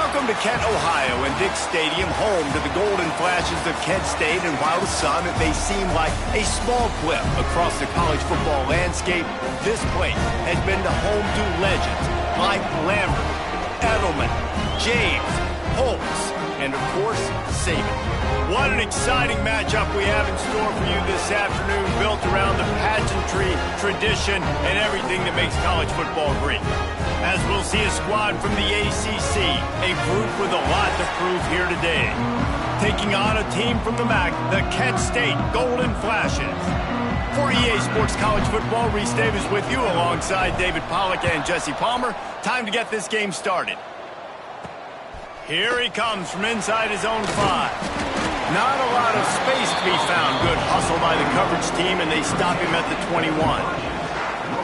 Welcome to Kent, Ohio, and Dick Stadium, home to the Golden Flashes of Kent State. And while to some it may seem like a small blip across the college football landscape, this place has been the home to legends like Lambert, Edelman, James, Holtz, and of course, Saban. What an exciting matchup we have in store for you this afternoon, built around the pageantry, tradition, and everything that makes college football great. As we'll see a squad from the ACC, a group with a lot to prove here today. Taking on a team from the MAC, the Kent State Golden Flashes. For EA Sports College Football, Reese Davis with you alongside David Pollack and Jesse Palmer. Time to get this game started. Here he comes from inside his own 5. Not a lot of space to be found. Good hustle by the coverage team, and they stop him at the 21.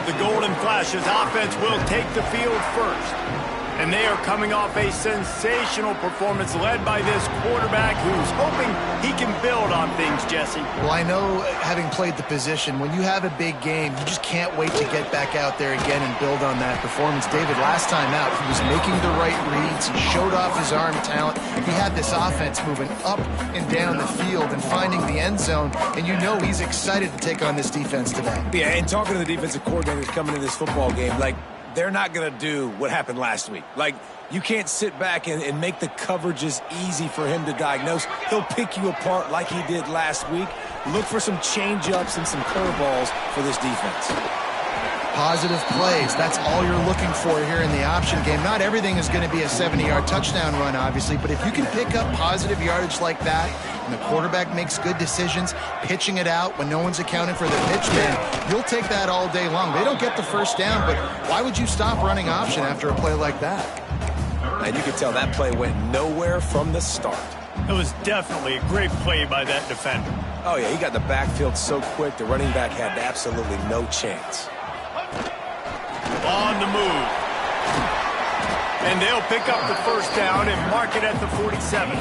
The Golden Flashes offense will take the field first. And they are coming off a sensational performance led by this quarterback who's hoping he can build on things, Jesse. Well, I know, having played the position, when you have a big game, you just can't wait to get back out there again and build on that performance. David, last time out, he was making the right reads. He showed off his arm talent. He had this offense moving up and down the field and finding the end zone. And you know he's excited to take on this defense today. Yeah, and talking to the defensive coordinators coming into this football game, they're not going to do what happened last week. You can't sit back and make the coverages easy for him to diagnose. He'll pick you apart like he did last week. Look for some change-ups and some curveballs for this defense. Positive plays, that's all you're looking for here in the option game. Not everything is going to be a 70-yard touchdown run, obviously, but if you can pick up positive yardage like that, and the quarterback makes good decisions, pitching it out when no one's accounting for the pitch man, you'll take that all day long. They don't get the first down, but why would you stop running option after a play like that? And you can tell that play went nowhere from the start. It was definitely a great play by that defender. Oh, yeah, he got the backfield so quick, the running back had absolutely no chance. On the move. And they'll pick up the first down and mark it at the 47.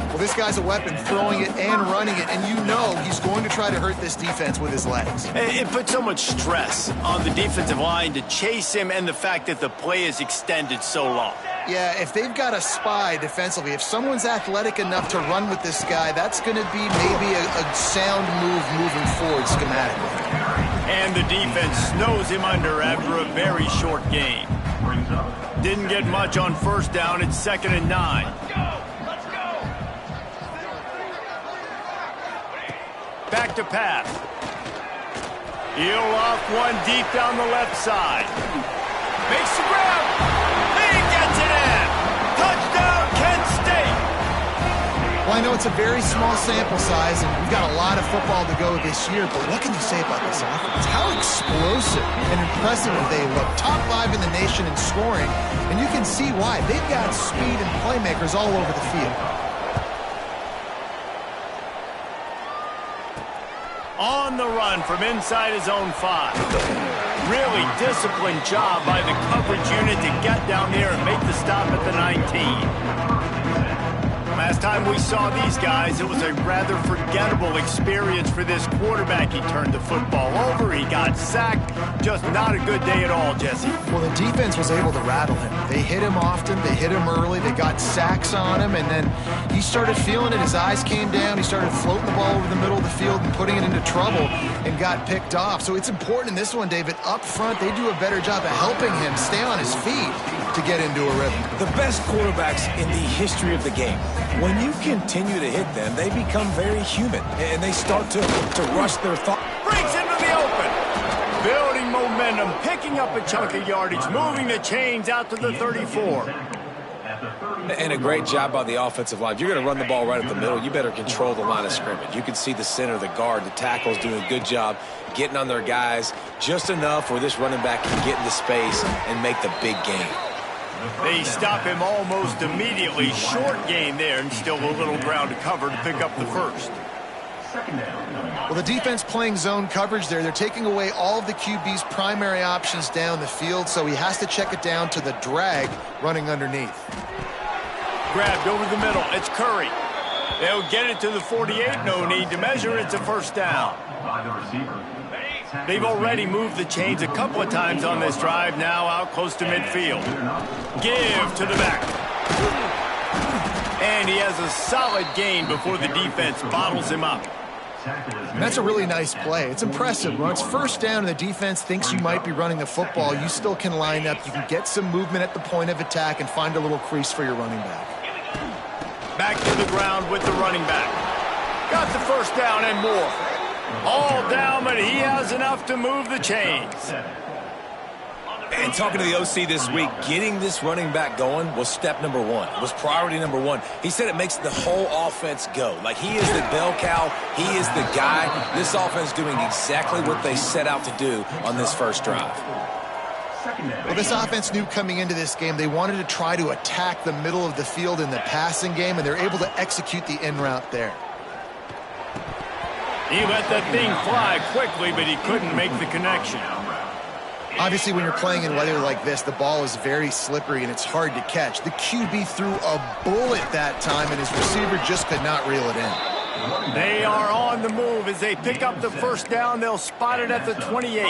Well, this guy's a weapon, throwing it and running it, and you know he's going to try to hurt this defense with his legs. It puts so much stress on the defensive line to chase him, and the fact that the play is extended so long. Yeah, if they've got a spy defensively, if someone's athletic enough to run with this guy, that's going to be maybe a sound move moving forward schematically. And the defense snows him under after a very short gain. Didn't get much on first down. It's 2nd and 9. Back to pass. He'll off one deep down the left side. Makes the grab. He gets it in. Touchdown, Kent State. Well, I know it's a very small sample size, and we've got a lot of football to go this year, but what can you say about this offense? How explosive and impressive they look. Top 5 in the nation in scoring, and you can see why. They've got speed and playmakers all over the field. On the run from inside his own 5. Really disciplined job by the coverage unit to get down there and make the stop at the 19. Last time we saw these guys, it was a rather forgettable experience for this quarterback. He turned the football over, he got sacked. Just not a good day at all, Jesse. Well, the defense was able to rattle him. They hit him often, they hit him early, they got sacks on him, and then he started feeling it. His eyes came down, he started floating the ball over the middle of the field and putting it into trouble and got picked off. So it's important in this one, David, up front, they do a better job of helping him stay on his feet to get into a rhythm. The best quarterbacks in the history of the game, when you continue to hit them, they become very human, and they start to rush their thought. Breaks into the open. Building momentum, picking up a chunk of yardage, moving the chains out to the 34. And a great job by the offensive line. If you're going to run the ball right up the middle, you better control the line of scrimmage. You can see the center, the guard, the tackles doing a good job getting on their guys just enough where this running back can get into space and make the big game. They stop him almost immediately. Short gain there, and still a little ground to cover to pick up the first. Well, the defense playing zone coverage there. They're taking away all of the QB's primary options down the field, so he has to check it down to the drag running underneath. Grabbed over the middle. It's Curry. They'll get it to the 48. No need to measure. It's a first down. They've already moved the chains a couple of times on this drive, now out close to midfield. Give to the back. And he has a solid gain before the defense bottles him up. And that's a really nice play. It's impressive. When it's first down and the defense thinks you might be running the football, you still can line up. You can get some movement at the point of attack and find a little crease for your running back. Back to the ground with the running back. Got the first down and more. All down, but he has enough to move the chains. And talking to the OC this week, getting this running back going was step number one. It was priority number one. He said it makes the whole offense go. Like, he is the bell cow. He is the guy. This offense doing exactly what they set out to do on this first drive. Well, this offense knew coming into this game they wanted to try to attack the middle of the field in the passing game, and they're able to execute the in route there. He let that thing fly quickly, but he couldn't make the connection. Obviously, when you're playing in weather like this, the ball is very slippery and it's hard to catch. The QB threw a bullet that time, and his receiver just could not reel it in. They are on the move. As they pick up the first down, they'll spot it at the 28.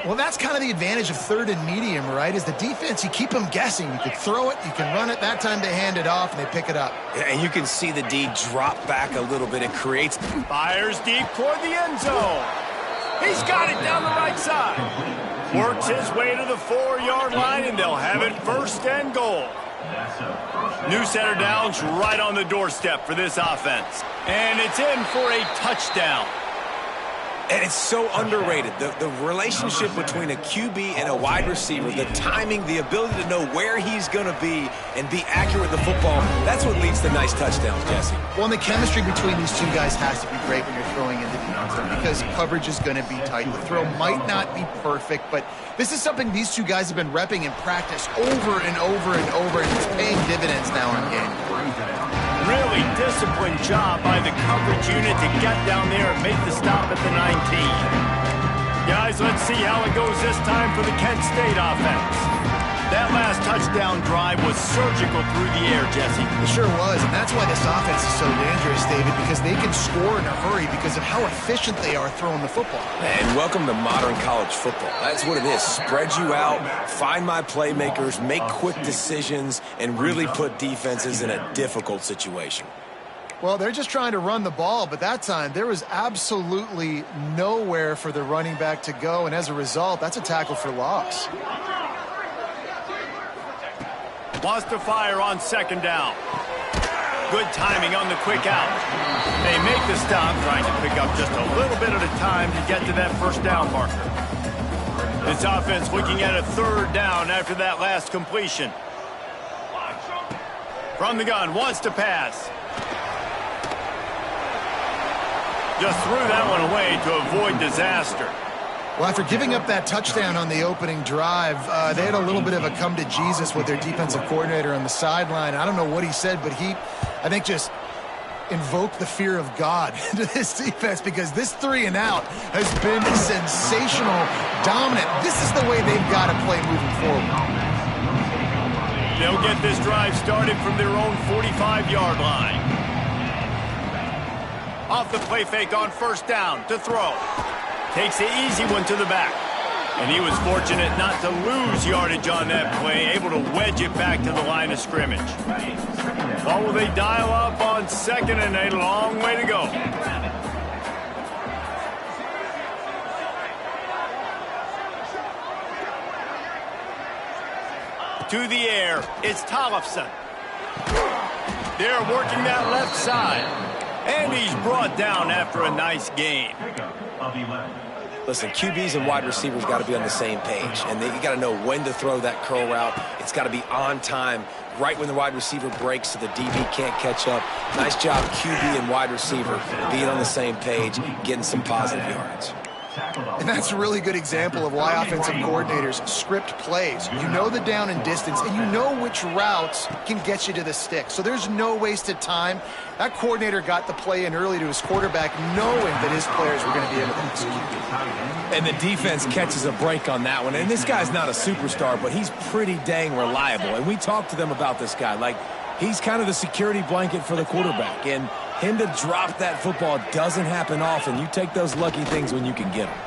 Well, that's kind of the advantage of third and medium, right? Is the defense, you keep them guessing. You can throw it, you can run it. That time they hand it off, and they pick it up. And you can see the D drop back a little bit. It creates... Fires deep toward the end zone. He's got it down the right side. Works his way to the 4-yard line, and they'll have it first and goal. New center downs right on the doorstep for this offense. And it's in for a touchdown. And it's so underrated. The relationship between a QB and a wide receiver, the timing, the ability to know where he's going to be and be accurate with the football, that's what leads to nice touchdowns, Jesse. Well, and the chemistry between these two guys has to be great when you're throwing into the end zone because coverage is going to be tight. The throw might not be perfect, but this is something these two guys have been repping in practice over and over and over, and it's paying dividends now in game. Really disciplined job by the coverage unit to get down there and make the stop at the 19. Guys, let's see how it goes this time for the Kent State offense. That last touchdown drive was surgical through the air, Jesse. It sure was, and that's why this offense is so dangerous, David, because they can score in a hurry because of how efficient they are throwing the football. And welcome to modern college football. That's what it is. Spread you out, find my playmakers, make quick decisions, and really put defenses in a difficult situation. Well, they're just trying to run the ball, but that time there was absolutely nowhere for the running back to go, and as a result, that's a tackle for loss. Wants to fire on second down. Good timing on the quick out. They make the stop, trying to pick up just a little bit at a time to get to that first down marker. This offense looking at a third down after that last completion. From the gun, wants to pass. Just threw that one away to avoid disaster. Well, after giving up that touchdown on the opening drive, they had a little bit of a come-to-Jesus with their defensive coordinator on the sideline. I don't know what he said, but he, I think, just invoked the fear of God into this defense because this 3-and-out has been sensational, dominant. This is the way they've got to play moving forward. They'll get this drive started from their own 45-yard line. Off the play fake on first down to throw. Takes the easy one to the back. And he was fortunate not to lose yardage on that play, able to wedge it back to the line of scrimmage. Well, will they dial up on second and a long way to go? To the air, it's Tollefson. They're working that left side. And he's brought down after a nice gain. Listen, QBs and wide receivers got to be on the same page, and you got to know when to throw that curl route. It's got to be on time, right when the wide receiver breaks so the DB can't catch up. Nice job, QB and wide receiver, being on the same page, getting some positive yards. And that's a really good example of why offensive coordinators script plays. You know the down and distance, and you know which routes can get you to the stick. So there's no wasted time. That coordinator got the play in early to his quarterback, knowing that his players were going to be able to execute. And the defense catches a break on that one. And this guy's not a superstar, but he's pretty dang reliable. And we talked to them about this guy. Like, he's kind of the security blanket for the quarterback. And him to drop that football doesn't happen often. You take those lucky things when you can get them.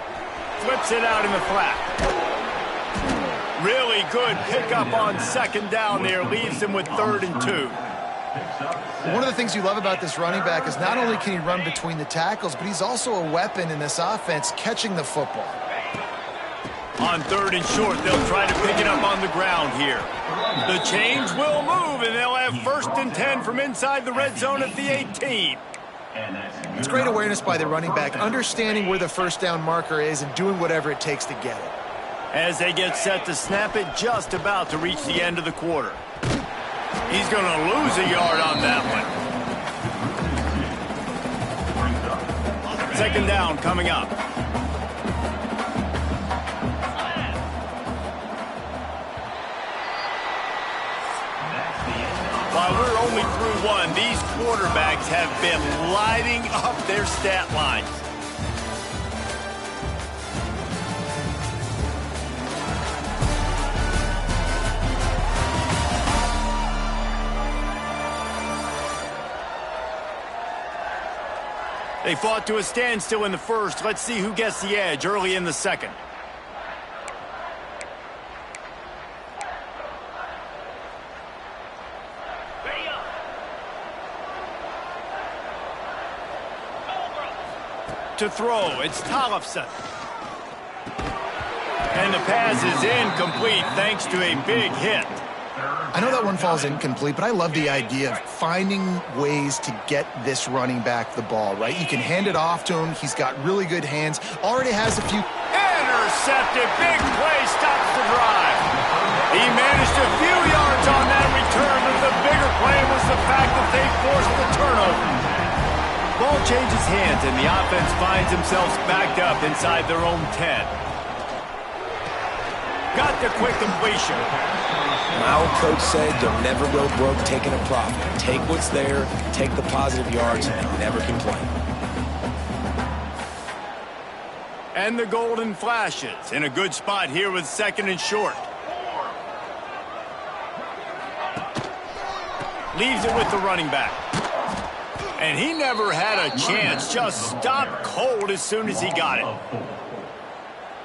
Flips it out in the flat. Really good pickup on second down there. Leaves him with 3rd and 2. One of the things you love about this running back is not only can he run between the tackles, but he's also a weapon in this offense catching the football. On 3rd and short, they'll try to pick it up on the ground here. The chains will move, and they'll have 1st and 10 from inside the red zone at the 18. It's great awareness by the running back, understanding where the first down marker is and doing whatever it takes to get it. As they get set to snap it, just about to reach the end of the quarter. He's going to lose a yard on that one. 2nd down coming up. While we're only through one, these quarterbacks have been lighting up their stat lines. They fought to a standstill in the first. Let's see who gets the edge early in the second. To throw, it's Tollefson. And the pass is incomplete thanks to a big hit. I know that one falls incomplete, but I love the idea of finding ways to get this running back the ball, right? You can hand it off to him. He's got really good hands. Already has a few. Intercepted. Big play stops the drive. He managed a few yards on that return, but the bigger play was the fact that they forced the turnover. Ball changes hands, and the offense finds themselves backed up inside their own 10. Got the quick completion. My old coach said you'll never go broke taking a profit. Take what's there, take the positive yards, and never complain. And the golden flashes in a good spot here with 2nd and short. Leaves it with the running back. And he never had a chance. Just stopped cold as soon as he got it.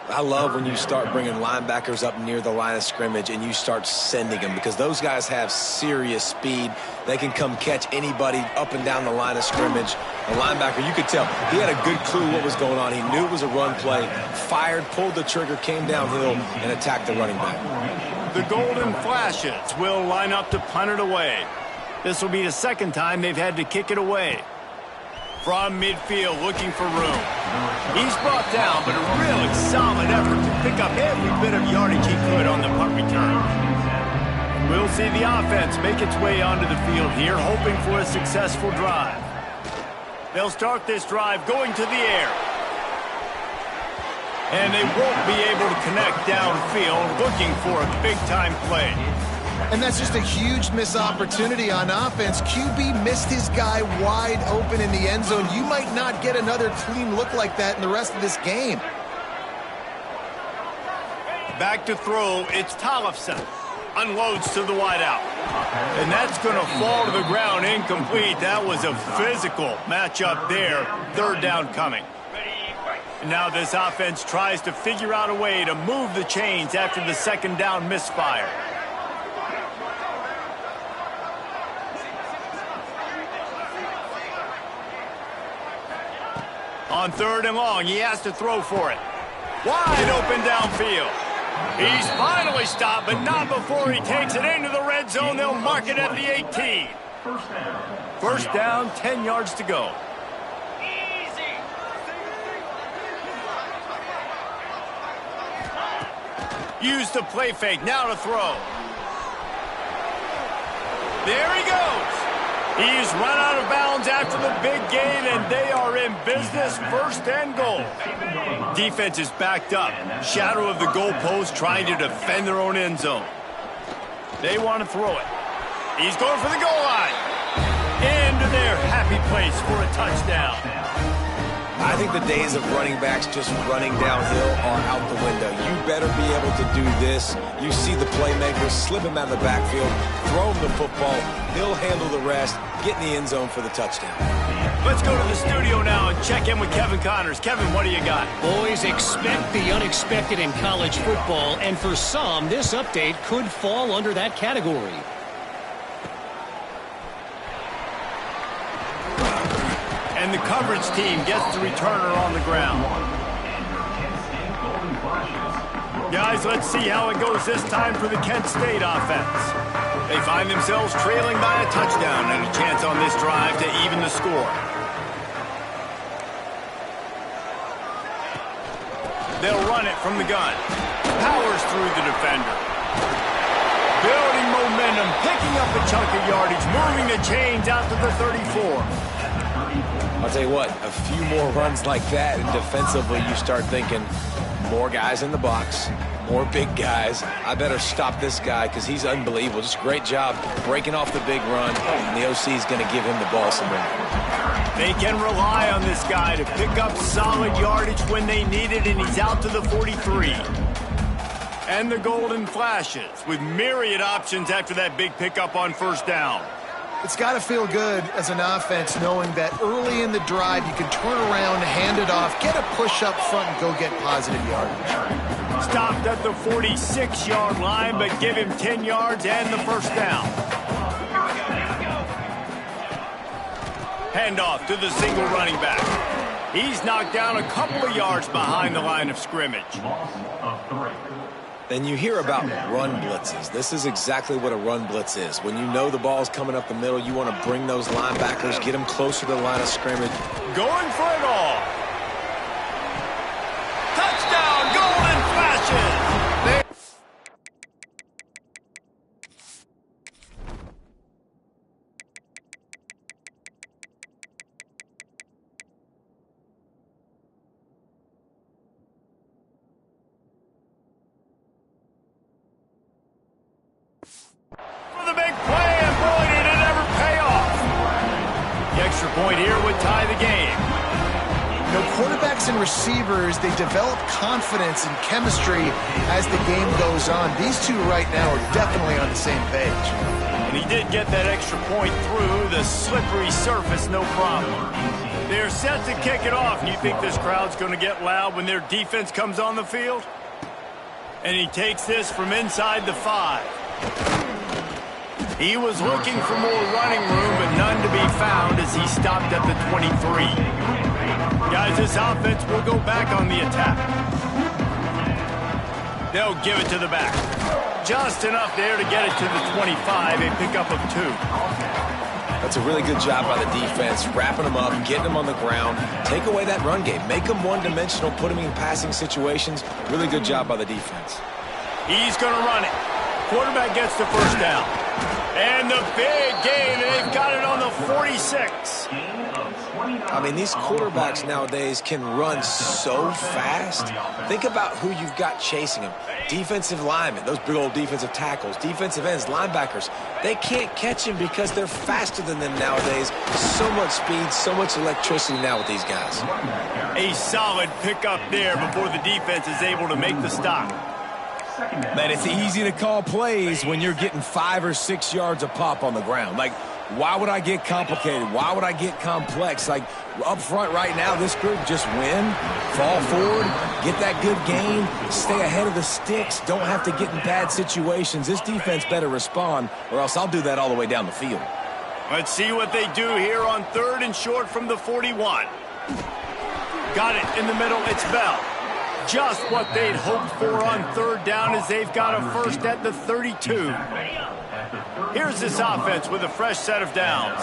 I love when you start bringing linebackers up near the line of scrimmage and you start sending them, because those guys have serious speed. They can come catch anybody up and down the line of scrimmage. The linebacker, you could tell, he had a good clue what was going on. He knew it was a run play, fired, pulled the trigger, came downhill, and attacked the running back. The golden flashes will line up to punt it away. This will be the 2nd time they've had to kick it away. From midfield, looking for room. He's brought down, but a really solid effort to pick up every bit of yardage he could on the punt return. We'll see the offense make its way onto the field here, hoping for a successful drive. They'll start this drive going to the air. And they won't be able to connect downfield, looking for a big-time play. And that's just a huge missed opportunity on offense. QB missed his guy wide open in the end zone. You might not get another clean look like that in the rest of this game. Back to throw, it's Tollefson. Unloads to the wideout. And that's going to fall to the ground incomplete. That was a physical matchup there. 3rd down coming. And now this offense tries to figure out a way to move the chains after the 2nd down misfire. On 3rd and long, he has to throw for it. Wide open downfield. He's finally stopped, but not before he takes it into the red zone. They'll mark it at the 18. First down, 10 yards to go. Use the play fake, now to throw. There he goes. He's run out of bounds after the big gain, and they are in business, 1st and goal. Defense is backed up. Shadow of the goalpost, trying to defend their own end zone. They want to throw it. He's going for the goal line. Into their happy place for a touchdown. I think the days of running backs just running downhill are out the window. You better be able to do this. You see the playmakers, slip him out of the backfield, throw him the football, he'll handle the rest, get in the end zone for the touchdown. Let's go to the studio now and check in with Kevin Connors. Kevin, what do you got? Boys, expect the unexpected in college football, and for some, this update could fall under that category. And the coverage team gets the returner on the ground. Guys, let's see how it goes this time for the Kent State offense. They find themselves trailing by a touchdown and a chance on this drive to even the score. They'll run it from the gun. Powers through the defender. Building momentum, picking up a chunk of yardage, moving the chains out to the 34. I'll tell you what, a few more runs like that, and defensively you start thinking, more guys in the box, more big guys. I better stop this guy because he's unbelievable. Just great job breaking off the big run, and the OC is going to give him the ball some more. They can rely on this guy to pick up solid yardage when they need it, and he's out to the 43. And the Golden Flashes with myriad options after that big pickup on first down. It's got to feel good as an offense knowing that early in the drive you can turn around, hand it off, get a push up front, and go get positive yardage. Stopped at the 46-yard line, but give him 10 yards and the first down. Handoff to the single running back. He's knocked down a couple of yards behind the line of scrimmage. Then you hear about run blitzes. This is exactly what a run blitz is. When you know the ball's coming up the middle, you want to bring those linebackers, get them closer to the line of scrimmage. Going for it all. Touchdown, Golden Flashes! For the big play, and boy, did it ever pay off. The extra point here would tie the game. You know, quarterbacks and receivers, they develop confidence and chemistry as the game goes on. These two right now are definitely on the same page. And he did get that extra point through the slippery surface, no problem. They're set to kick it off, and you think this crowd's going to get loud when their defense comes on the field? And he takes this from inside the 5. He was looking for more running room, but none to be found as he stopped at the 23. Guys, this offense will go back on the attack. They'll give it to the back. Just enough there to get it to the 25, a pickup of 2. That's a really good job by the defense, wrapping them up, getting them on the ground, take away that run game, make them one-dimensional, put them in passing situations. Really good job by the defense. He's going to run it. Quarterback gets the first down. And the big gain, they've got it on the 46. I mean, these quarterbacks nowadays can run so fast. Think about who you've got chasing them. Defensive linemen, those big old defensive tackles, defensive ends, linebackers. They can't catch him because they're faster than them nowadays. So much speed, so much electricity now with these guys. A solid pickup there before the defense is able to make the stop. Man, it's easy to call plays when you're getting 5 or 6 yards a pop on the ground. Like, why would I get complicated? Why would I get complex? Like, up front right now, this group just win, fall forward, get that good gain, stay ahead of the sticks, don't have to get in bad situations. This defense better respond, or else I'll do that all the way down the field. Let's see what they do here on 3rd and short from the 41. Got it in the middle, it's Bell. Just what they'd hoped for on 3rd down as they've got a first at the 32. Here's this offense with a fresh set of downs.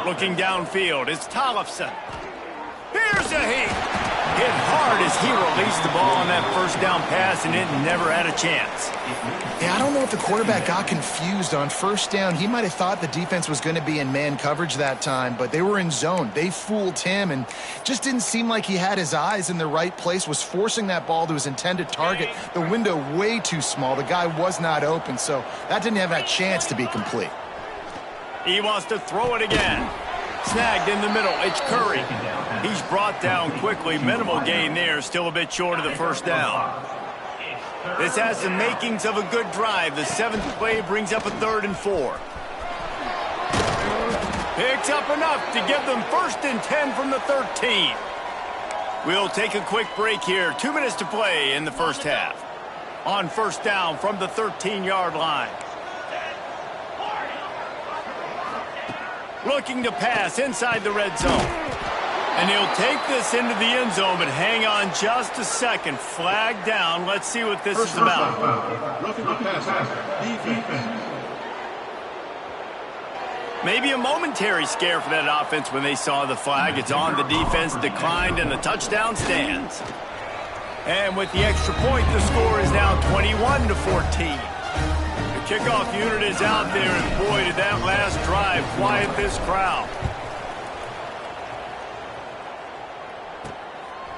Looking downfield, it's Tollefson. Here's a hit. Hit hard as he released the ball on that first down pass, and it never had a chance. Yeah, I don't know if the quarterback got confused on first down. He might have thought the defense was going to be in man coverage that time, but they were in zone. They fooled him and just didn't seem like he had his eyes in the right place, was forcing that ball to his intended target. The window way too small. The guy was not open, so that didn't have that chance to be complete. He wants to throw it again. Snagged in the middle, it's Curry. He's brought down quickly. Minimal gain there, still a bit short of the first down. This has the makings of a good drive. The 7th play brings up a 3rd and 4. Picks up enough to give them 1st and 10 from the 13. We'll take a quick break here. 2 minutes to play in the first half. On 1st down from the 13-yard line. Looking to pass inside the red zone. And he'll take this into the end zone, but hang on just a second. Flag down. Let's see what this is about. Maybe a momentary scare for that offense when they saw the flag. It's on. The defense declined, and the touchdown stands. And with the extra point, the score is now 21-14. The kickoff unit is out there, and boy, did that last drive quiet this crowd.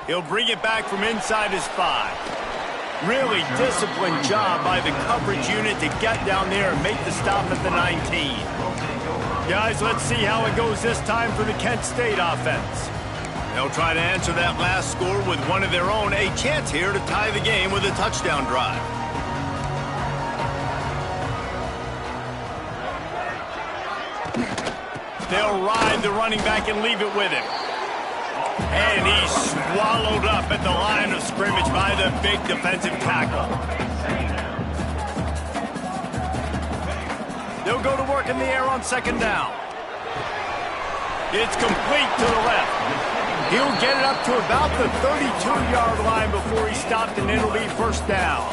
He'll bring it back from inside his 5. Really disciplined job by the coverage unit to get down there and make the stop at the 19. Guys, let's see how it goes this time for the Kent State offense. They'll try to answer that last score with one of their own. A chance here to tie the game with a touchdown drive. They'll ride the running back and leave it with him. And he's swallowed up at the line of scrimmage by the big defensive tackle. They'll go to work in the air on 2nd down. It's complete to the left. He'll get it up to about the 32-yard line before he stopped, and it'll be 1st down.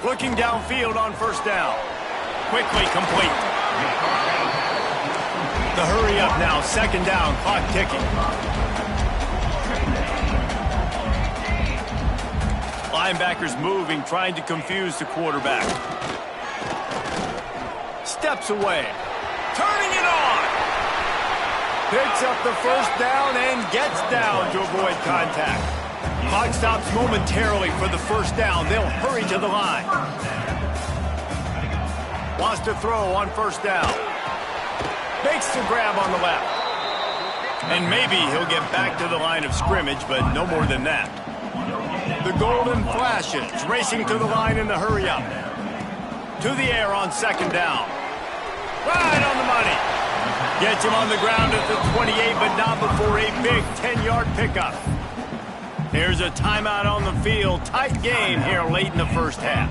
Looking downfield on 1st down. Quickly complete. The hurry up now, 2nd down, clock ticking. Linebackers moving, trying to confuse the quarterback. Steps away. Turning it on. Picks up the 1st down and gets down to avoid contact. Clock stops momentarily for the 1st down. They'll hurry to the line. Wants to throw on 1st down. Makes the grab on the left. And maybe he'll get back to the line of scrimmage, but no more than that. The Golden Flashes racing to the line in the hurry-up. To the air on 2nd down. Right on the money. Gets him on the ground at the 28, but not before a big 10-yard pickup. Here's a timeout on the field. Tight game here late in the first half.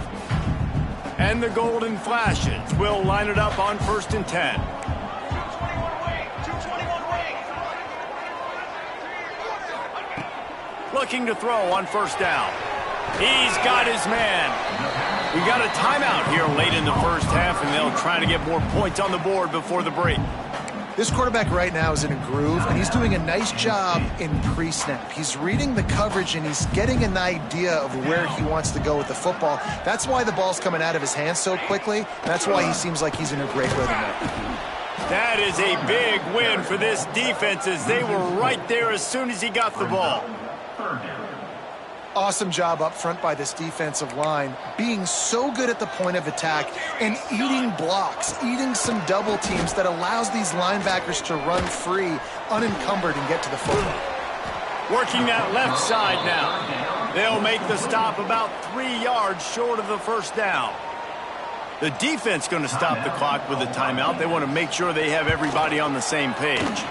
And the Golden Flashes will line it up on 1st and 10. Looking to throw on 1st down. He's got his man. We got a timeout here late in the first half, and they'll try to get more points on the board before the break. This quarterback right now is in a groove, and he's doing a nice job in pre-snap. He's reading the coverage, and he's getting an idea of where he wants to go with the football. That's why the ball's coming out of his hands so quickly. That's why he seems like he's in a great rhythm now. That is a big win for this defense, as they were right there as soon as he got the ball. Awesome job up front by this defensive line, being so good at the point of attack and eating blocks, eating some double teams that allows these linebackers to run free, unencumbered, and get to the football. Working that left side now. They'll make the stop about 3 yards short of the 1st down. The defense going to stop the clock with a timeout. They want to make sure they have everybody on the same page.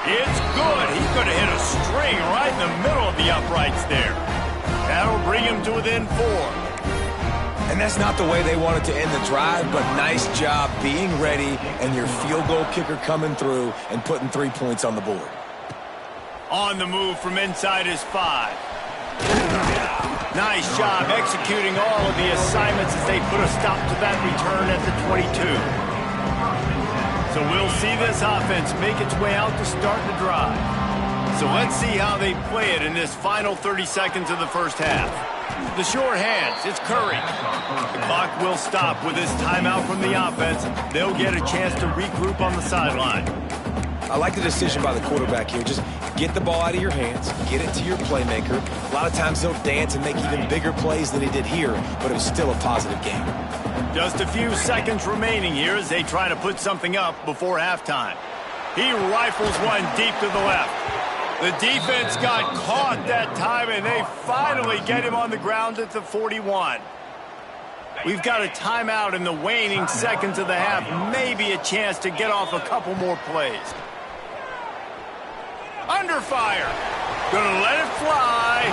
It's good. He could have hit a string right in the middle of the uprights there. That'll bring him to within 4. And that's not the way they wanted to end the drive, but nice job being ready and your field goal kicker coming through and putting 3 points on the board. On the move from inside his 5. Nice job executing all of the assignments as they put a stop to that return at the 22. So we'll see this offense make its way out to start the drive. So let's see how they play it in this final 30 seconds of the first half. The sure hands, it's Curry. The clock will stop with this timeout from the offense. They'll get a chance to regroup on the sideline. I like the decision by the quarterback here. Just get the ball out of your hands, get it to your playmaker. A lot of times they'll dance and make even bigger plays than he did here, but it was still a positive game. Just a few seconds remaining here as they try to put something up before halftime. He rifles one deep to the left. The defense got caught that time, and they finally get him on the ground at the 41. We've got a timeout in the waning seconds of the half. Maybe a chance to get off a couple more plays. Under fire. Gonna let it fly.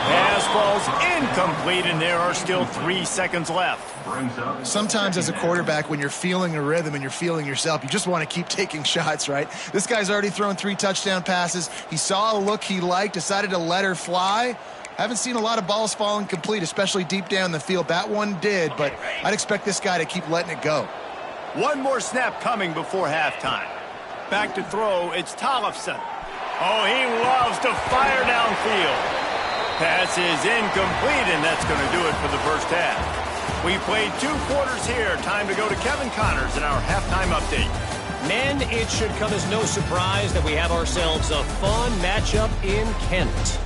Pass falls incomplete, and there are still 3 seconds left. Sometimes as a quarterback, when you're feeling a rhythm and you're feeling yourself, you just want to keep taking shots, right? This guy's already thrown 3 touchdown passes. He saw a look he liked, decided to let her fly. Haven't seen a lot of balls falling complete, especially deep down the field. That one did, but I'd expect this guy to keep letting it go. One more snap coming before halftime. Back to throw, it's Tollefson. Oh, he loves to fire downfield. Pass is incomplete, and that's going to do it for the first half. We played 2 quarters here. Time to go to Kevin Connors in our halftime update. Men, it should come as no surprise that we have ourselves a fun matchup in Kent.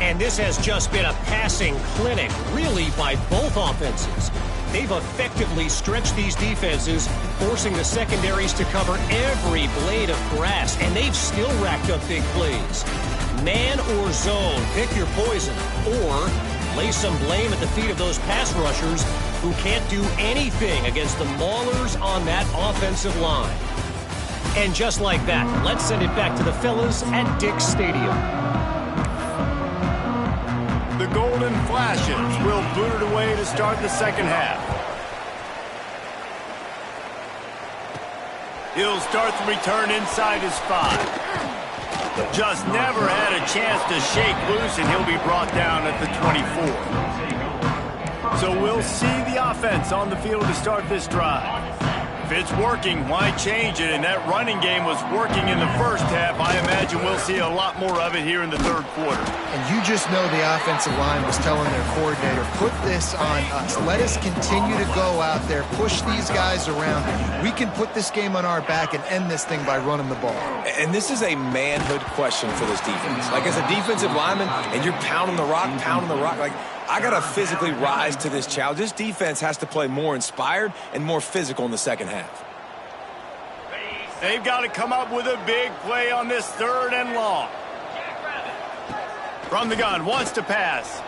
And this has just been a passing clinic, really, by both offenses. They've effectively stretched these defenses, forcing the secondaries to cover every blade of grass, and they've still racked up big plays. Man or zone, pick your poison, or lay some blame at the feet of those pass rushers who can't do anything against the maulers on that offensive line. And just like that, let's send it back to the fellas at Dick's Stadium. The Golden Flashes will boot it away to start the second half. He'll start the return inside his 5. Just never had a chance to shake loose, and he'll be brought down at the 24. So we'll see the offense on the field to start this drive. If it's working, why change it? And that running game was working in the first half. I imagine we'll see a lot more of it here in the third quarter. And you just know the offensive line was telling their coordinator, put this on us. Let us continue to go out there, push these guys around. We can put this game on our back and end this thing by running the ball. And this is a manhood question for this defense. Like, as a defensive lineman, and you're pounding the rock, like, I got to physically rise to this challenge. This defense has to play more inspired and more physical in the second half. They've got to come up with a big play on this 3rd and long. From the gun, wants to pass.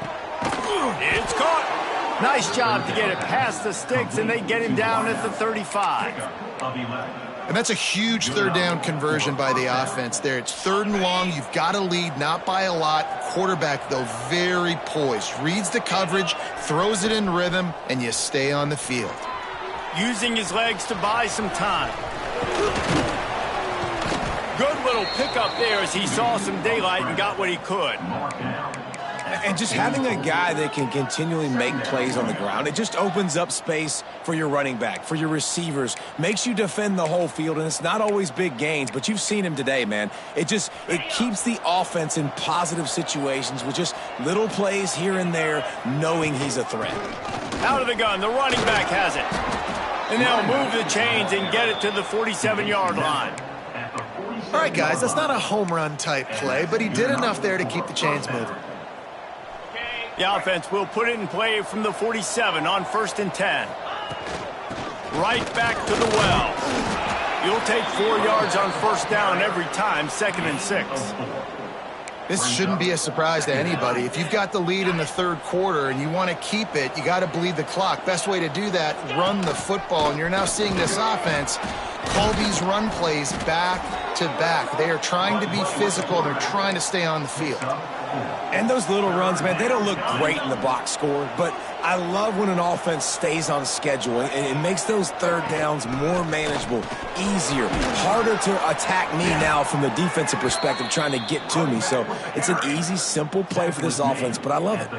It's caught. Nice job to get it past the sticks, and they get him down at the 35. And that's a huge 3rd down conversion by the offense there. It's 3rd and long. You've got to lead, not by a lot. Quarterback, though, very poised. Reads the coverage, throws it in rhythm, and you stay on the field. Using his legs to buy some time. Good little pickup there as he saw some daylight and got what he could. And just having a guy that can continually make plays on the ground, it just opens up space for your running back, for your receivers, makes you defend the whole field, and it's not always big gains, but you've seen him today, man. It keeps the offense in positive situations with just little plays here and there, knowing he's a threat. Out of the gun, the running back has it. And they'll move the chains and get it to the 47-yard line. All right, guys, that's not a home run type play, but he did enough there to keep the chains moving. The offense will put it in play from the 47 on 1st and 10. Right back to the well. You'll take 4 yards on 1st down every time, 2nd and 6. This shouldn't be a surprise to anybody. If you've got the lead in the 3rd quarter and you want to keep it, you got to bleed the clock. Best way to do that, run the football. And you're now seeing this offense call these run plays back to back. They are trying to be physical. They're trying to stay on the field. And those little runs, man, they don't look great in the box score, but I love when an offense stays on schedule, and it makes those 3rd downs more manageable, easier, harder to attack me now from the defensive perspective trying to get to me. So it's an easy, simple play for this offense, but I love it.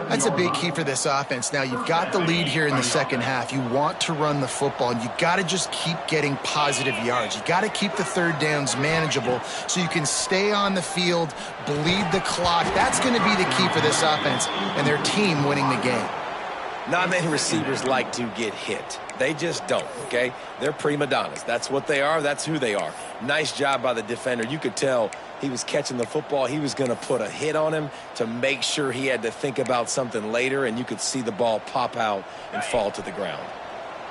That's a big key for this offense. Now, you've got the lead here in the second half. You want to run the football, and you got to just keep getting positive yards. You got to keep the 3rd downs manageable so you can stay on the field, bleed the clock. That's going to be the key for this offense and their team winning the game. Not many receivers like to get hit. They just don't, okay? They're prima donnas. That's what they are. That's who they are. Nice job by the defender. You could tell he was catching the football. He was going to put a hit on him to make sure he had to think about something later, and you could see the ball pop out and fall to the ground.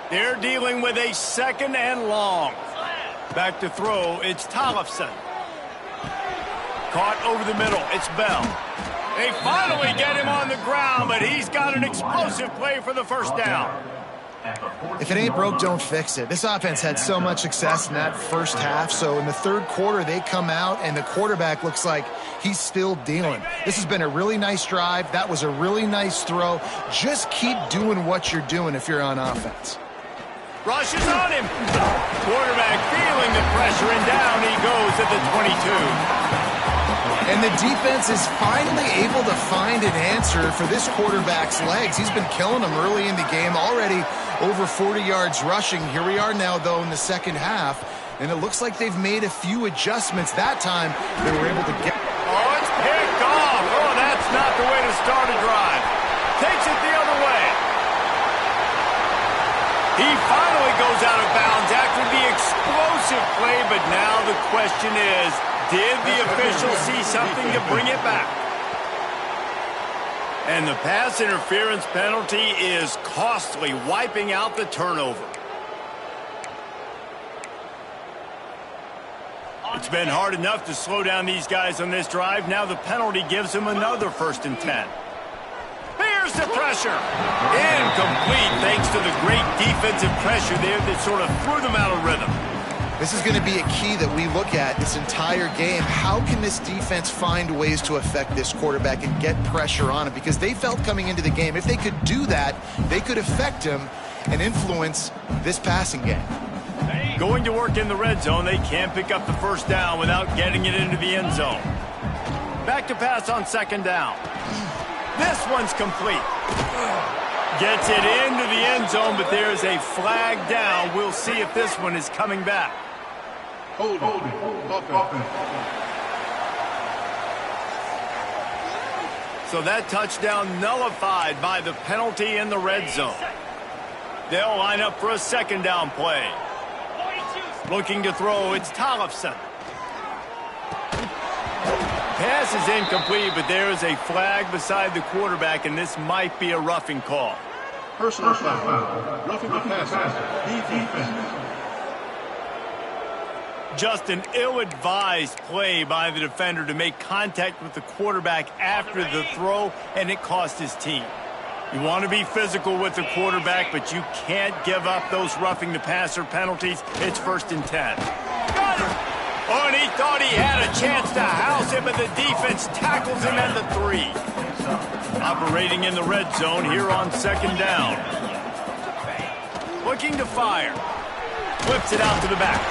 They're dealing with a 2nd and long. Back to throw, it's Tollefson. Caught over the middle, it's Bell. They finally get him on the ground, but he's got an explosive play for the first down. If it ain't broke, don't fix it. This offense had so much success in that first half, so in the third quarter they come out and the quarterback looks like he's still dealing. This has been a really nice drive. That was a really nice throw. Just keep doing what you're doing if you're on offense. Rushes on him. Quarterback feeling the pressure, and down he goes at the 22. And the defense is finally able to find an answer for this quarterback's legs. He's been killing them early in the game, already over 40 yards rushing. Here we are now, though, in the second half, and it looks like they've made a few adjustments. That time, they were able to get... Oh, it's picked off. Oh, that's not the way to start a drive. Takes it the other way. He finally goes out of bounds after the explosive play, but now the question is, did the official see something to bring it back? And the pass interference penalty is costly, wiping out the turnover. It's been hard enough to slow down these guys on this drive. Now the penalty gives them another 1st and 10. Here's the pressure. Incomplete thanks to the great defensive pressure there that sort of threw them out of rhythm. This is going to be a key that we look at this entire game. How can this defense find ways to affect this quarterback and get pressure on him? Because they felt coming into the game, if they could do that, they could affect him and influence this passing game. Going to work in the red zone, they can't pick up the first down without getting it into the end zone. Back to pass on 2nd down. This one's complete. Gets it into the end zone, but there's a flag down. We'll see if this one is coming back. So that touchdown nullified by the penalty in the red zone. They'll line up for a 2nd down play. Looking to throw, it's Tollefson. Pass is incomplete, but there is a flag beside the quarterback, and this might be a roughing call. Personal foul. Roughing the passer. Defense. Just an ill-advised play by the defender to make contact with the quarterback after the throw, and it cost his team. You want to be physical with the quarterback, but you can't give up those roughing the passer penalties. It's 1st and 10. Got him! Oh, and he thought he had a chance to house him, but the defense tackles him at the 3. Operating in the red zone here on 2nd down. Looking to fire. Flips it out to the back.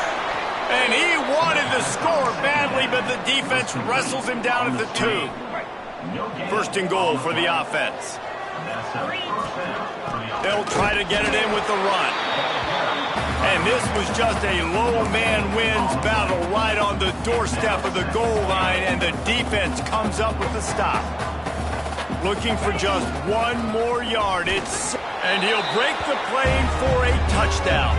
And he wanted the score badly, but the defense wrestles him down at the 2. 1st and goal for the offense. They'll try to get it in with the run. And this was just a low man wins battle right on the doorstep of the goal line, and the defense comes up with the stop. Looking for just 1 more yard. And he'll break the plane for a touchdown.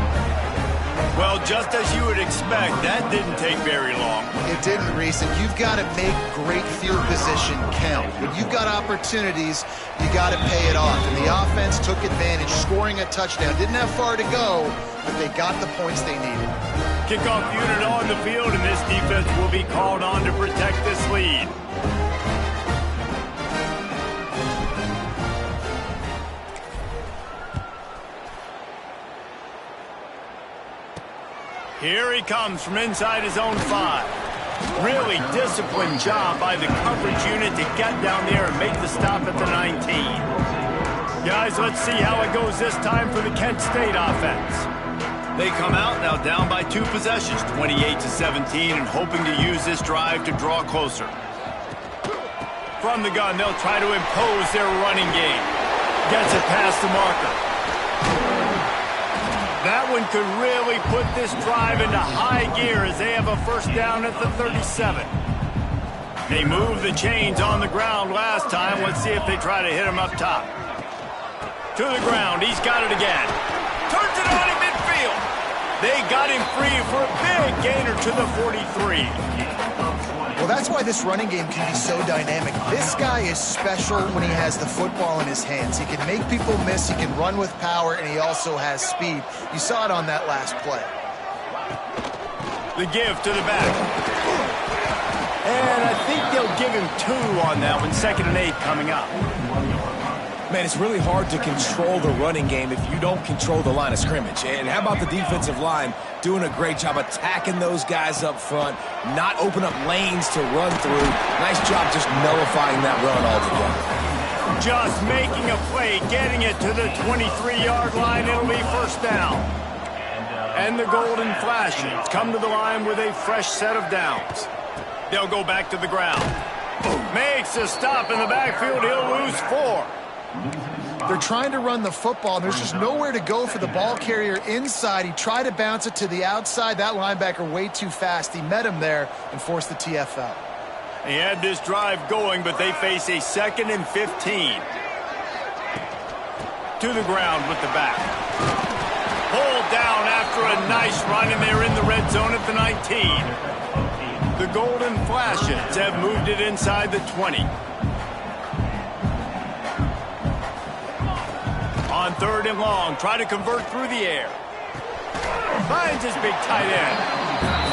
Well, just as you would expect, that didn't take very long. It didn't, Reese, and you've got to make great field position count. When you've got opportunities, you got to pay it off. And the offense took advantage, scoring a touchdown. Didn't have far to go, but they got the points they needed. Kickoff unit on the field, and this defense will be called on to protect this lead. Here he comes from inside his own 5. Really disciplined job by the coverage unit to get down there and make the stop at the 19. Guys, let's see how it goes this time for the Kent State offense. They come out now down by 2 possessions, 28-17, and hoping to use this drive to draw closer. From the gun, they'll try to impose their running game. Gets it past the marker. That one could really put this drive into high gear as they have a 1st down at the 37. They moved the chains on the ground last time. Let's see if they try to hit him up top. To the ground. He's got it again. Turns it on in midfield. They got him free for a big gainer to the 43. Well, that's why this running game can be so dynamic. This guy is special when he has the football in his hands. He can make people miss, he can run with power, and he also has speed. You saw it on that last play. The give to the back. And I think they'll give him 2 on that one. 2nd and 8 coming up. Man, it's really hard to control the running game if you don't control the line of scrimmage. And how about the defensive line doing a great job attacking those guys up front, not open up lanes to run through. Nice job just nullifying that run altogether. Just making a play, getting it to the 23-yard line. It'll be 1st down. And the Golden Flashes come to the line with a fresh set of downs. They'll go back to the ground. Makes a stop in the backfield. He'll lose 4. They're trying to run the football, and there's just nowhere to go for the ball carrier inside. He tried to bounce it to the outside. That linebacker way too fast. He met him there and forced the TFL. They had this drive going, but they face a 2nd and 15. To the ground with the back. Pulled down after a nice run, and they're in the red zone at the 19. The Golden Flashes have moved it inside the 20. On 3rd and long, try to convert through the air. Finds his big tight end.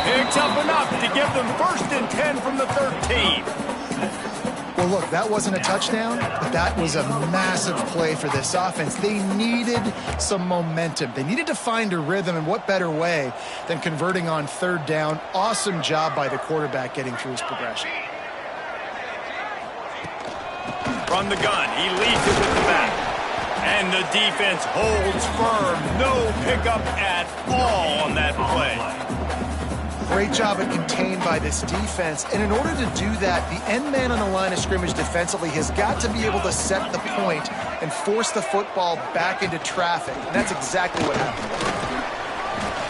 Picks up enough to give them 1st and 10 from the 13. Well, look, that wasn't a touchdown, but that was a massive play for this offense. They needed some momentum. They needed to find a rhythm, and what better way than converting on 3rd down. Awesome job by the quarterback getting through his progression. From the gun, he leads it with the back. And the defense holds firm. No pickup at all on that play. Great job at contained by this defense. And in order to do that, the end man on the line of scrimmage defensively has got to be able to set the point and force the football back into traffic. And that's exactly what happened.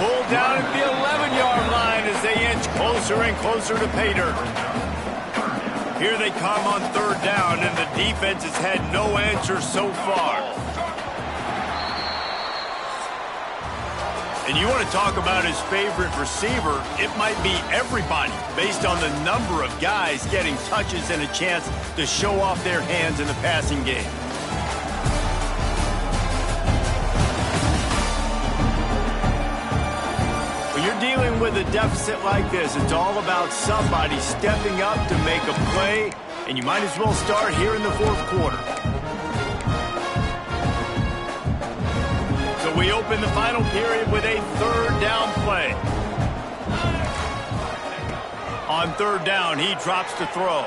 Pulled down at the 11-yard line as they inch closer and closer to pay dirt. Here they come on 3rd down, and the defense has had no answer so far. And you want to talk about his favorite receiver, it might be everybody based on the number of guys getting touches and a chance to show off their hands in the passing game. When you're dealing with a deficit like this, it's all about somebody stepping up to make a play, and you might as well start here in the 4th quarter. So we open the final period with a 3rd down play. On 3rd down, he drops to throw.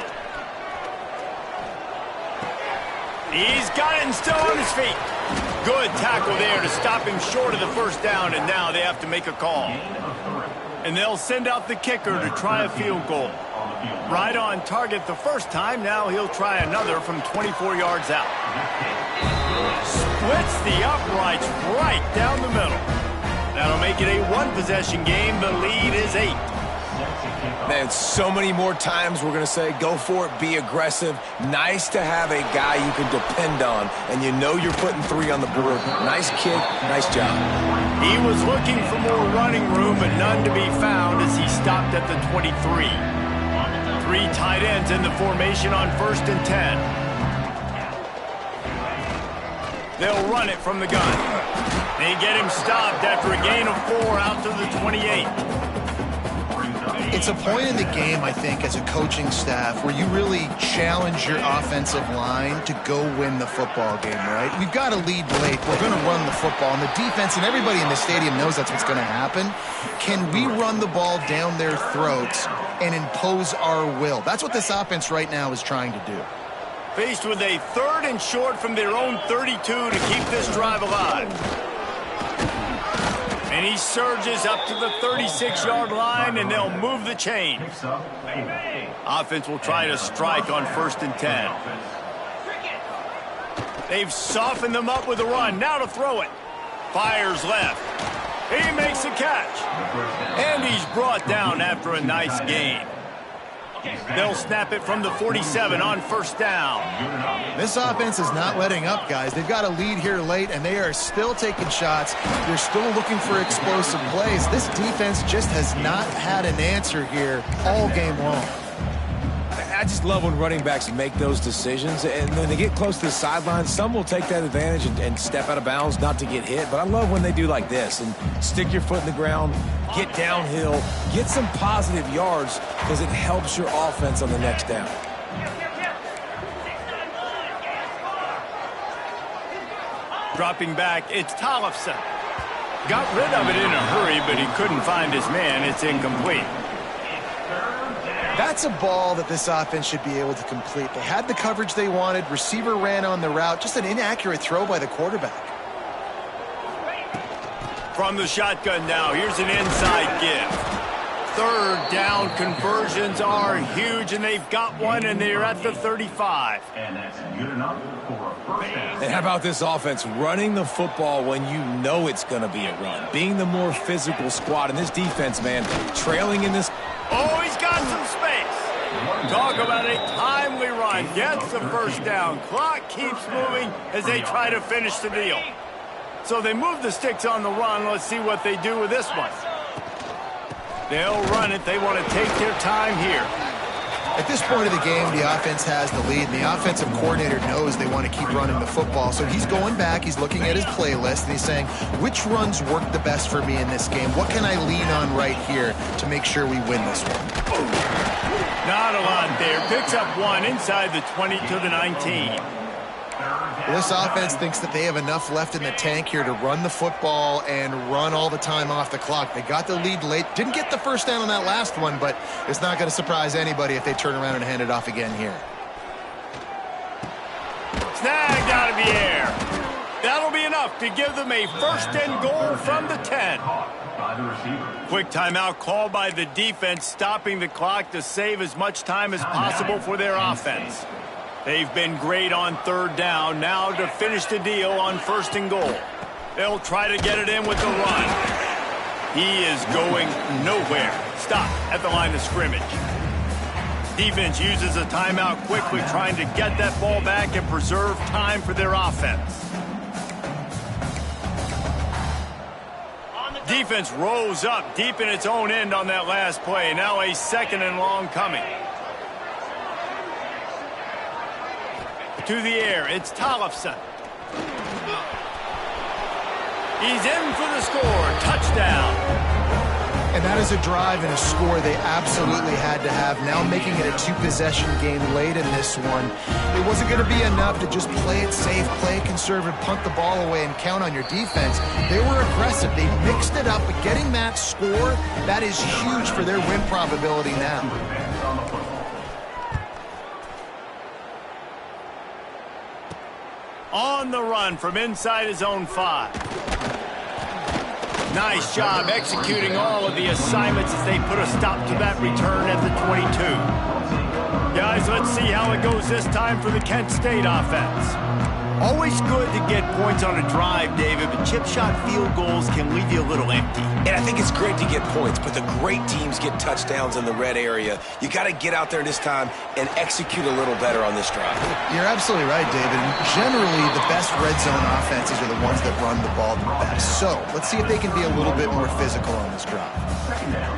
He's got it and still on his feet. Good tackle there to stop him short of the 1st down, and now they have to make a call. And they'll send out the kicker to try a field goal. Right on target the 1st time, now he'll try another from 24 yards out. Splits the uprights right down the middle. That'll make it a 1-possession game. The lead is 8. Man, so many more times we're going to say, go for it, be aggressive. Nice to have a guy you can depend on, and you know you're putting 3 on the board. Nice kick, nice job. He was looking for more running room, but none to be found as he stopped at the 23. 3 tight ends in the formation on 1st and 10. They'll run it from the gun. They get him stopped after a gain of 4 out to the 28. It's a point in the game, I think, as a coaching staff where you really challenge your offensive line to go win the football game, right? We've got to lead late. We're going to run the football. And the defense and everybody in the stadium knows that's what's going to happen. Can we run the ball down their throats and impose our will? That's what this offense right now is trying to do. Faced with a 3rd and short from their own 32 to keep this drive alive. And he surges up to the 36-yard line, and they'll move the chain. Offense will try to strike on 1st and 10. They've softened them up with a run. Now to throw it. Fires left. He makes a catch. And he's brought down after a nice gain. They'll snap it from the 47 on 1st down. This offense is not letting up, guys. They've got a lead here late, and they are still taking shots. They're still looking for explosive plays. This defense just has not had an answer here all game long. I just love when running backs make those decisions. And when they get close to the sideline, some will take that advantage and step out of bounds not to get hit. But I love when they do like this and stick your foot in the ground, get downhill, get some positive yards because it helps your offense on the next down. Dropping back, it's Tollefson. Got rid of it in a hurry, but he couldn't find his man. It's incomplete. That's a ball that this offense should be able to complete. They had the coverage they wanted. Receiver ran on the route. Just an inaccurate throw by the quarterback. From the shotgun now, here's an inside give. Third down conversions are huge, and they've got one, and they're at the 35. And that's good enough for a first down. And how about this offense running the football when you know it's going to be a run? Being the more physical squad in this defense, man, trailing in this. Oh, he's got some space. Talk about a timely run. Gets the first down. Clock keeps moving as they try to finish the deal. So they move the sticks on the run. Let's see what they do with this one. They'll run it. They want to take their time here. At this point of the game, the offense has the lead, and the offensive coordinator knows they want to keep running the football. So he's going back, he's looking at his playlist, and he's saying, which runs work the best for me in this game? What can I lean on right here to make sure we win this one? Not a lot there. Picks up one inside the 20 to the 19. This offense thinks that they have enough left in the tank here to run the football and run all the time off the clock. They got the lead late. Didn't get the first down on that last one, but it's not going to surprise anybody if they turn around and hand it off again here. Snagged out of the air. That'll be enough to give them a first and goal from the 10. Quick timeout called by the defense, stopping the clock to save as much time as possible for their offense. They've been great on third down. Now to finish the deal on first and goal. They'll try to get it in with the run. He is going nowhere. Stop at the line of scrimmage. Defense uses a timeout quickly, trying to get that ball back and preserve time for their offense. Defense rolls up deep in its own end on that last play. Now a second and long coming. To the air, it's Tollefson. He's in for the score. Touchdown. And that is a drive and a score they absolutely had to have. Now making it a two-possession game late in this one. It wasn't going to be enough to just play it safe, play it conservative, punt the ball away, and count on your defense. They were aggressive. They mixed it up, but getting that score, that is huge for their win probability now. On the run from inside his own 5. Nice job executing all of the assignments as they put a stop to that return at the 22. Guys, let's see how it goes this time for the Kent State offense. Always good to get points on a drive, David, but chip shot field goals can leave you a little empty. And I think it's great to get points, but the great teams get touchdowns in the red area. You got to get out there this time and execute a little better on this drive. You're absolutely right, David. Generally, the best red zone offenses are the ones that run the ball the best. So let's see if they can be a little bit more physical on this drive.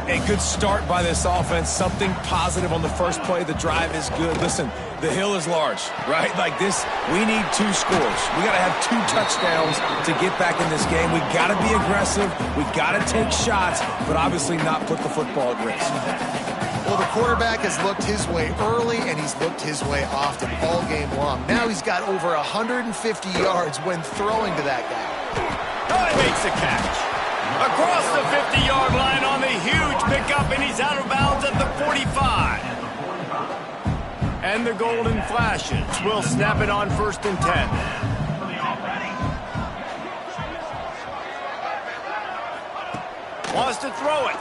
A good start by this offense. Something positive on the first play. The drive is good. Listen, the hill is large, right? Like this, we need 2 scores. We got to have 2 touchdowns to get back in this game. We got to be aggressive. We got to take shots, but obviously not put the football at risk. Well, the quarterback has looked his way early, and he's looked his way often all game long. Now he's got over 150 yards when throwing to that guy. Oh, he makes the catch. Across the 50-yard line on the huge pickup, and he's out of bounds at the 45. And the golden flashes will snap it on first and 10. Wants to throw it.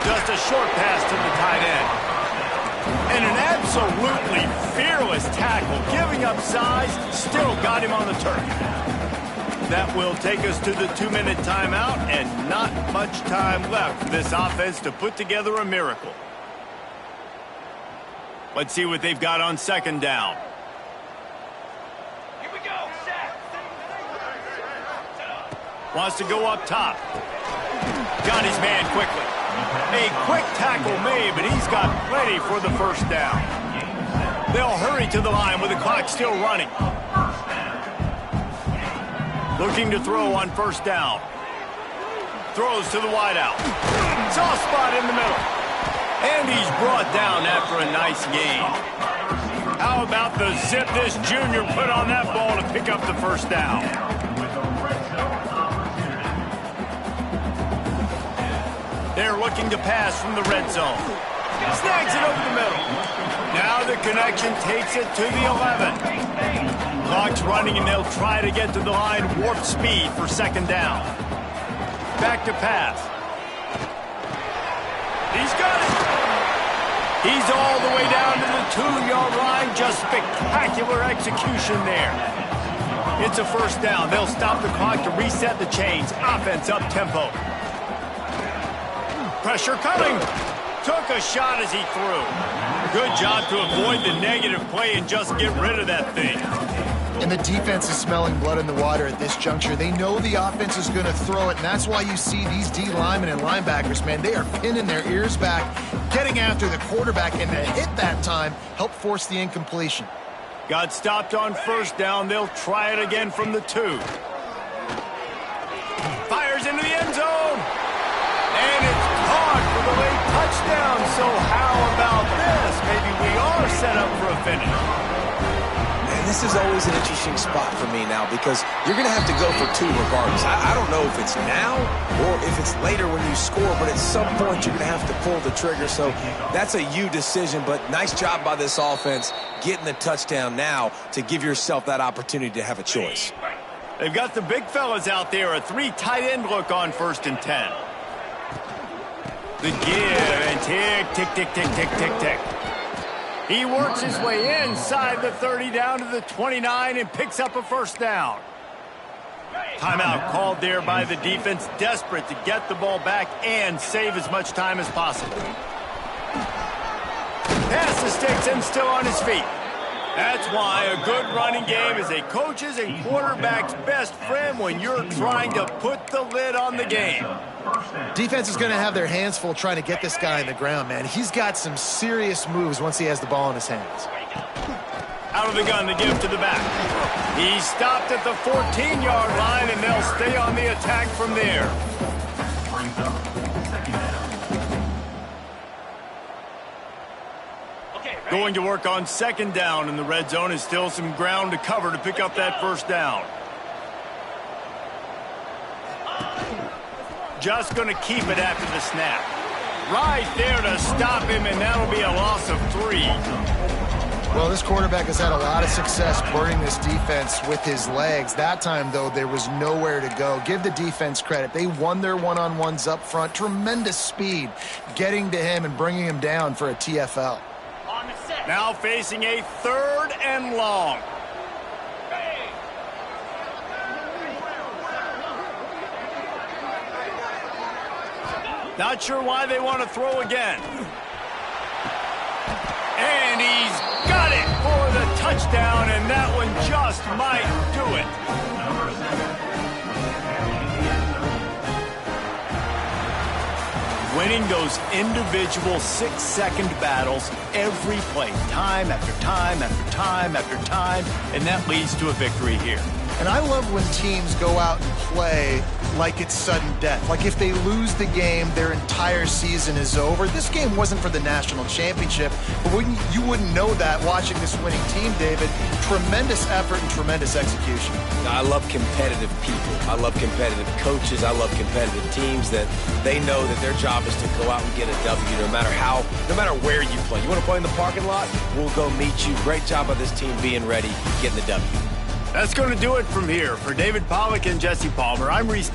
Just a short pass to the tight end. And an absolutely fearless tackle, giving up size, still got him on the turf. That will take us to the 2-minute timeout, and not much time left for this offense to put together a miracle. Let's see what they've got on second down. Here we go, set. Wants to go up top. Got his man quickly. A quick tackle made, but he's got plenty for the first down. They'll hurry to the line with the clock still running. Looking to throw on first down. Throws to the wideout. Soft spot in the middle. And he's brought down after a nice gain. How about the zip this junior put on that ball to pick up the first down? They're looking to pass from the red zone. Snags it over the middle. Now the connection takes it to the 11. Clock's running, and they'll try to get to the line warp speed for second down. Back to pass. He's got it. He's all the way down to the 2-yard line. Just spectacular execution there. It's a first down. They'll stop the clock to reset the chains. Offense up tempo. Pressure coming. Took a shot as he threw. Good job to avoid the negative play and just get rid of that thing. And the defense is smelling blood in the water at this juncture. They know the offense is going to throw it, and that's why you see these D linemen and linebackers, man, they are pinning their ears back, getting after the quarterback, and the hit that time helped force the incompletion. Got stopped on first down. They'll try it again from the 2. Fires into the end zone. And it's caught for the late touchdown. So how about this? Maybe we are set up for a finish. This is always an interesting spot for me now because you're going to have to go for 2 regardless. I don't know if it's now or if it's later when you score, but at some point you're going to have to pull the trigger. So that's a you decision, but nice job by this offense getting the touchdown now to give yourself that opportunity to have a choice. They've got the big fellas out there, a 3 tight end look on 1st and 10. The give and tick, tick, tick, tick, tick, tick, tick. He works his way inside the 30 down to the 29 and picks up a first down. Timeout called there by the defense, desperate to get the ball back and save as much time as possible. Pass the sticks and still on his feet. That's why a good running game is a coach's and quarterback's best friend when you're trying to put the lid on the game. Defense is going to have their hands full trying to get this guy in the ground, man. He's got some serious moves once he has the ball in his hands. Out of the gun to give to the back. He stopped at the 14-yard line, and they'll stay on the attack from there. Going to work on second down in the red zone is still some ground to cover to pick up that first down. Just going to keep it after the snap. Right there to stop him, and that'll be a loss of 3. Well, this quarterback has had a lot of success burning this defense with his legs. That time, though, there was nowhere to go. Give the defense credit. They won their one-on-ones up front. Tremendous speed getting to him and bringing him down for a TFL. Now facing a 3rd and long. Not sure why they want to throw again. And he's got it for the touchdown, and that one just might do it. Winning those individual 6-second battles every play, time after time after time after time, and that leads to a victory here. And I love when teams go out and play like it's sudden death. Like if they lose the game, their entire season is over. This game wasn't for the national championship, but you wouldn't know that watching this winning team, David. Tremendous effort and tremendous execution. I love competitive people. I love competitive coaches. I love competitive teams that they know that their job is to go out and get a W no matter where you play. You want to play in the parking lot? We'll go meet you. Great job by this team being ready, getting the W. That's going to do it from here. For David Pollack and Jesse Palmer, I'm Reese.